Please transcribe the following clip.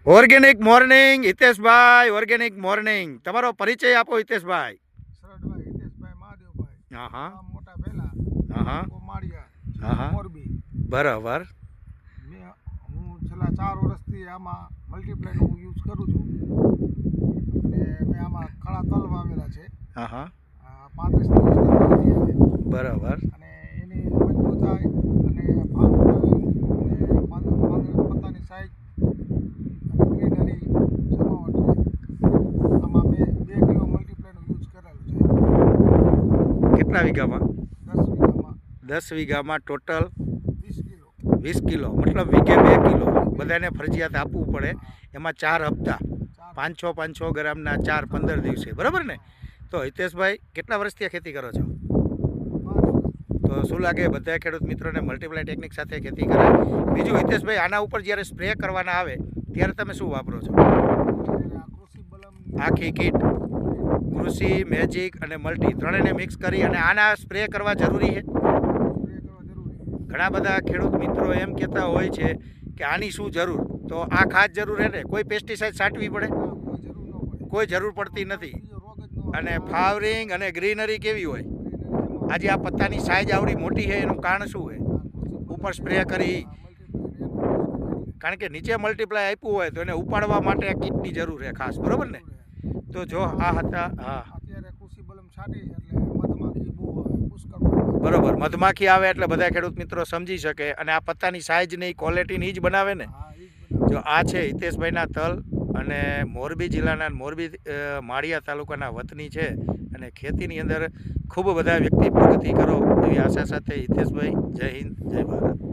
Organic morning Hiteshbhai, organic morning. તમારો પરિચય આપો હિતેશભાઈ. સરડભાઈ હિતેશભાઈ મહાદેવભાઈ. હા હા ગામ મોટા ભેલા, હા હા માળિયા, હા હા મોરબી. બરાબર. હું છેલ્લા 4 વર્ષથી આમાં મલ્ટીપ્લાયનો હું યુઝ કરું છું અને મેં આમાં ઘણા તલ વાવેલા છે. હા હા 35 દિવસની તલ આવે બરાબર. અને એની મજબૂતાઈ અને પત્તાની સાઈઝ અને ગ્રીનરી જમાવટ છે. આમાં મેં 2 કિલો મલ્ટીપ્લાયનો યુઝ કરેલો છે. કેટલા વીઘામાં? 10 વીઘામાં. 10 વીઘામાં ટોટલ 20 કિલો. 20 કિલો, મતલબ વીઘે 2 કિલો બધાને ફરજિયાત આપવું પડે. એમાં 4 હપ્તા, 500 ગ્રામના 4 15 દિવસે, બરાબર ને? તો હિતેશભાઈ કેટલા વર્ષથી આ ખેતી કરો છો? તો શું લાગે બધા ખેડૂત મિત્રોને મલ્ટીપ્લાય ટેકનિક સાથે ખેતી કરે? બીજું હિતેશભાઈ, આના ઉપર જ્યારે સ્પ્રે કરવાના આવે ત્યારે તમે શું વાપરો છો? આખી કીટ કૃષિ મેજિક અને મલ્ટી ત્રણેયને મિક્સ કરી અને આના સ્પ્રે કરવા જરૂરી છે. ઘણા બધા ખેડૂત મિત્રો એમ કહેતા હોય છે કે આની શું જરૂર, તો આ ખાસ જરૂર હે ને? કોઈ પેસ્ટિસાઇડ છાંટવી પડે? કોઈ જરૂર પડતી નથી. અને ફ્લાવરિંગ અને ગ્રીનરી કેવી હોય? આજે આ પત્તાની સાઈઝ આવડી મોટી છે એનું કારણ શું છે? ઉપર સ્પ્રે કરી, કારણ કે નીચે મલ્ટીપ્લાય આપ્યું હોય તો એને ઉપાડવા માટે આ કીટની જરૂર છે ખાસ, બરોબર ને? તો જો આ હતા, હા બરોબર, મધમાખી આવે એટલે બધા ખેડૂત મિત્રો સમજી શકે અને આ પત્તાની સાઈઝની ક્વોલિટીની જ બનાવે ને. જો આ છે હિતેશભાઈના તલ અને મોરબી જિલ્લાના મોરબી માળિયા તાલુકાના વતની છે અને ખેતીની અંદર ખૂબ બધા વ્યક્તિ પ્રગતિ કરો એવી આશા સાથે હિતેશભાઈ, જય હિન્દ, જય ભારત.